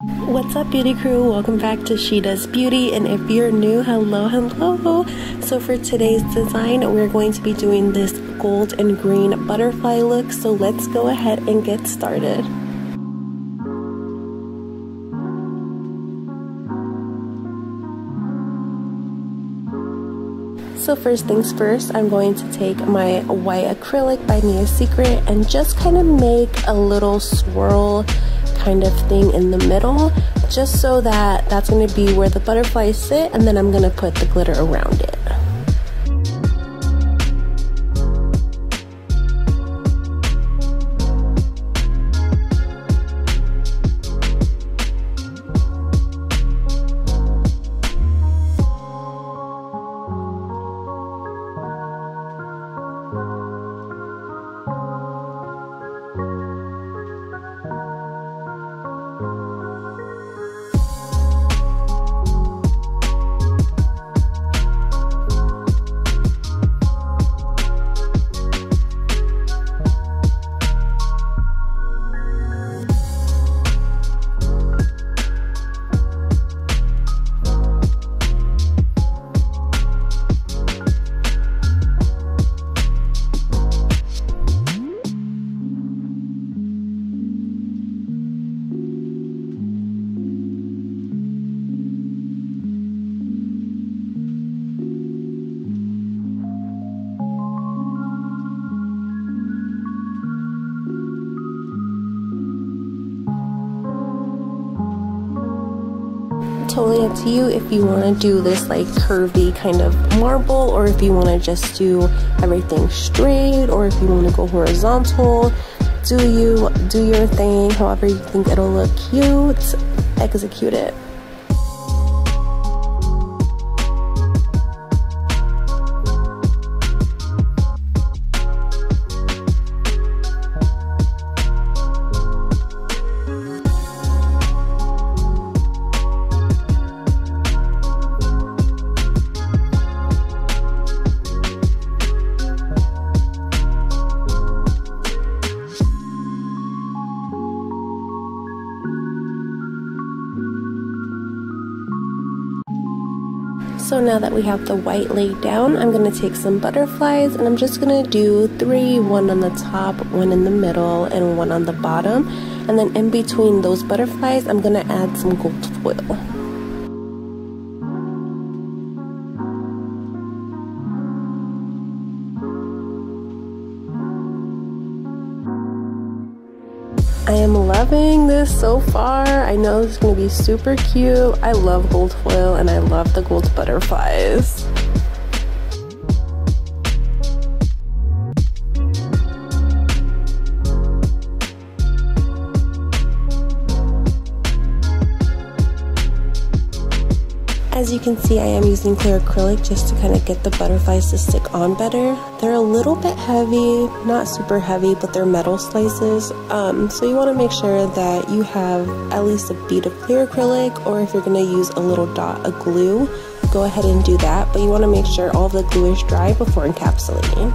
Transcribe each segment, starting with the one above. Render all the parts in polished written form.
What's up, beauty crew? Welcome back to SheDoesBeauty, and if you're new, hello. So for today's design, we're going to be doing this gold and green butterfly look, so let's go ahead and get started. So first things first, I'm going to take my white acrylic by Mia Secret and just kind of make a little swirl kind of thing in the middle, just so that that's going to be where the butterflies sit, and then I'm going to put the glitter around it. Totally up to you if you want to do this like curvy kind of marble, or if you want to just do everything straight, or if you want to go horizontal. Do your thing. However you think it'll look cute, execute it. So now that we have the white laid down, I'm going to take some butterflies and I'm just going to do 3, one on the top, one in the middle, and one on the bottom. And then in between those butterflies, I'm going to add some gold foil. I am loving this so far. I know it's going to be super cute. I love gold foil and I love the gold butterflies. As you can see, I am using clear acrylic just to kind of get the butterflies to stick on better. They're a little bit heavy, not super heavy, but they're metal slices. So you want to make sure that you have at least a bead of clear acrylic, or if you're going to use a little dot of glue, go ahead and do that. But you want to make sure all the glue is dry before encapsulating.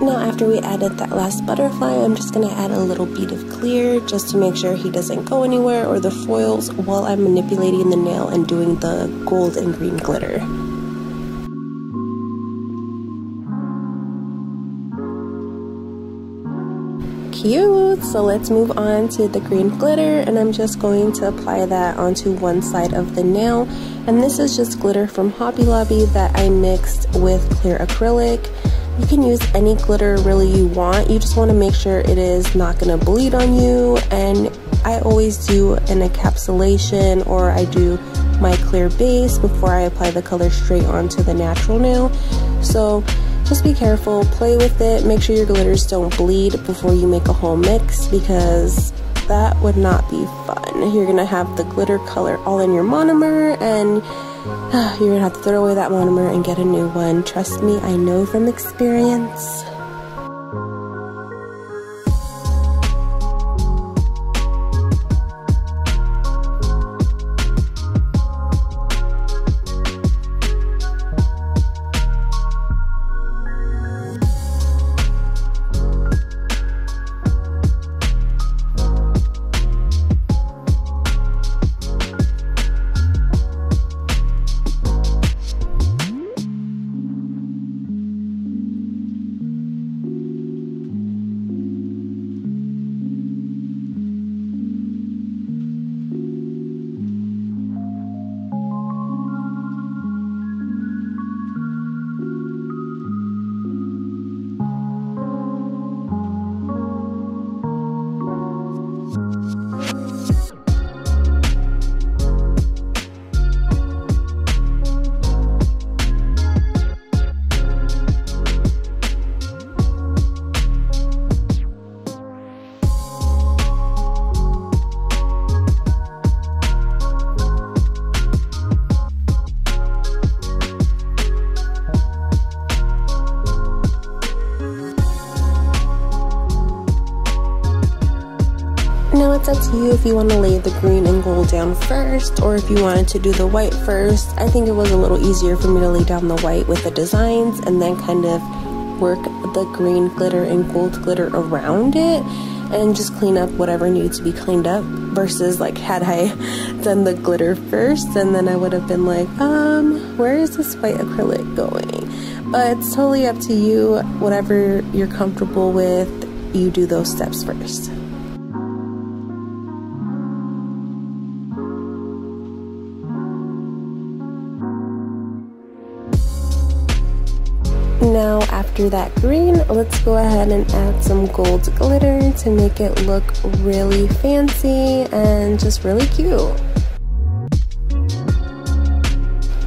Now after we added that last butterfly, I'm just going to add a little bead of clear just to make sure he doesn't go anywhere, or the foils, while I'm manipulating the nail and doing the gold and green glitter. Cute! So let's move on to the green glitter, and I'm just going to apply that onto one side of the nail. And this is just glitter from Hobby Lobby that I mixed with clear acrylic. You can use any glitter really you want. You just want to make sure it is not going to bleed on you. And I always do an encapsulation, or I do my clear base before I apply the color straight onto the natural nail. So just be careful, play with it, make sure your glitters don't bleed before you make a whole mix, because that would not be fun. You're gonna have the glitter color all in your monomer, and you're gonna have to throw away that monomer and get a new one. Trust me, I know from experience. Now it's up to you if you want to lay the green and gold down first, or if you wanted to do the white first. I think it was a little easier for me to lay down the white with the designs and then kind of work the green glitter and gold glitter around it and just clean up whatever needed to be cleaned up, versus like had I done the glitter first, and then I would have been like, where is this white acrylic going? But it's totally up to you. Whatever you're comfortable with, you do those steps first. Now after that green, let's go ahead and add some gold glitter to make it look really fancy and just really cute.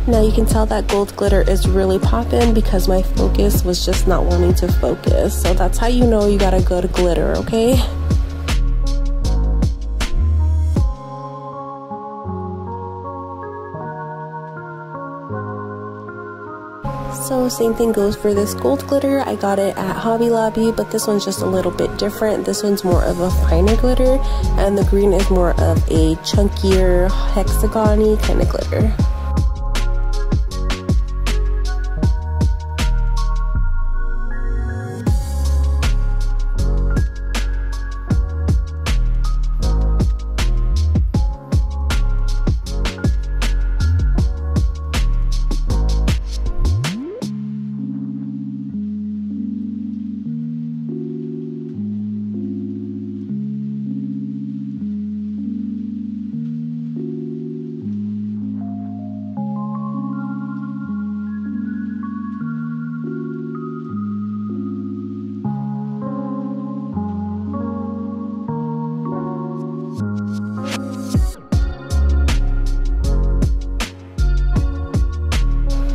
Now you can tell that gold glitter is really popping because my focus was just not wanting to focus. So that's how you know you got a good glitter, okay? So same thing goes for this gold glitter. I got it at Hobby Lobby, but this one's just a little bit different. This one's more of a finer glitter, and the green is more of a chunkier, hexagon-y kind of glitter.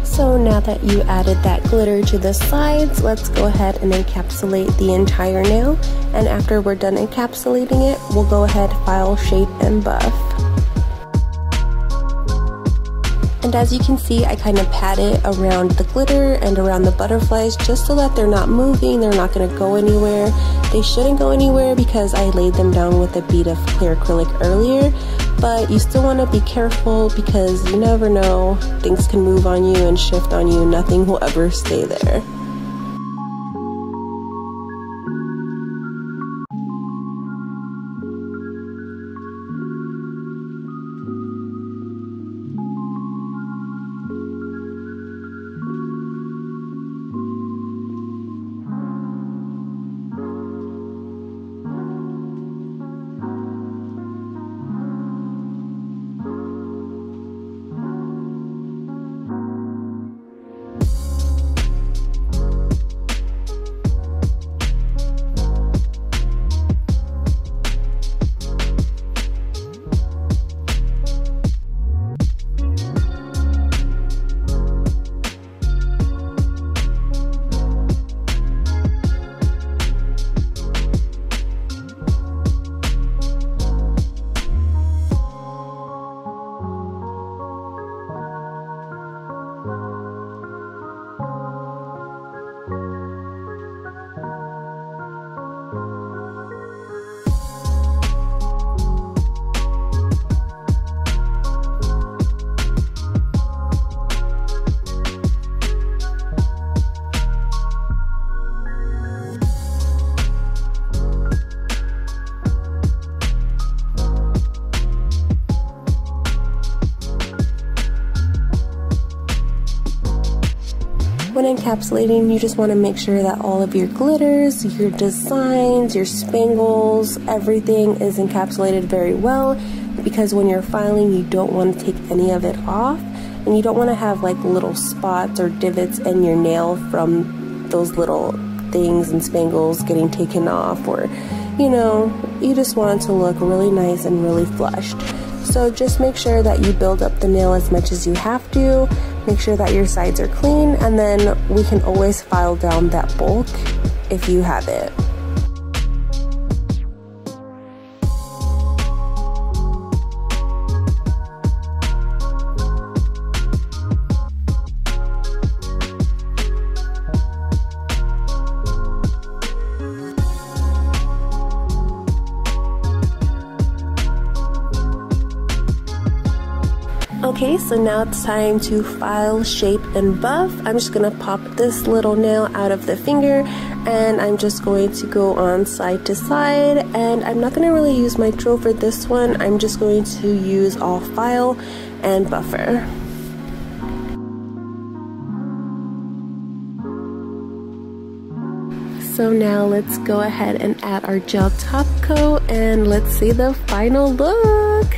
So now that you added that glitter to the sides, let's go ahead and encapsulate the entire nail. And after we're done encapsulating it, we'll go ahead, file, shape, and buff. And as you can see, I kind of pat it around the glitter and around the butterflies just so that they're not moving, they're not going to go anywhere. They shouldn't go anywhere because I laid them down with a bead of clear acrylic earlier. But you still want to be careful because you never know, things can move on you and shift on you, nothing will ever stay there. encapsulating, you just want to make sure that all of your glitters, your designs, your spangles, everything is encapsulated very well, because when you're filing, you don't want to take any of it off, and you don't want to have like little spots or divots in your nail from those little things and spangles getting taken off, or you know, you just want it to look really nice and really flushed. So just make sure that you build up the nail as much as you have to. Make sure that your sides are clean, and then we can always file down that bulk if you have it. Okay, so now it's time to file, shape, and buff. I'm just gonna pop this little nail out of the finger, and I'm just going to go on side to side, and I'm not gonna really use my drill for this one. I'm just going to use all file and buffer. So now let's go ahead and add our gel top coat, and let's see the final look.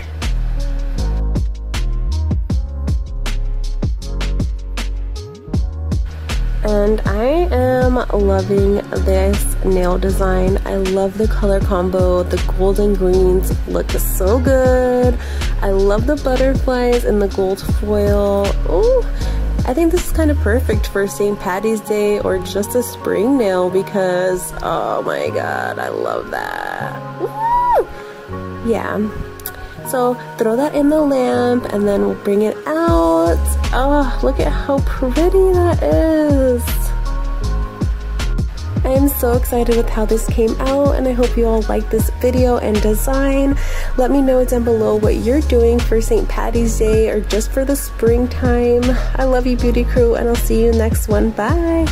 And I am loving this nail design. I love the color combo. The gold and greens look so good. I love the butterflies and the gold foil. Oh, I think this is kind of perfect for St. Patty's Day or just a spring nail, because oh my god, I love that. Woo! Yeah. So throw that in the lamp, and then we'll bring it out. Oh, look at how pretty that is. I am so excited with how this came out, and I hope you all like this video and design. Let me know down below what you're doing for St. Patty's Day or just for the springtime. I love you, beauty crew, and I'll see you next one. Bye!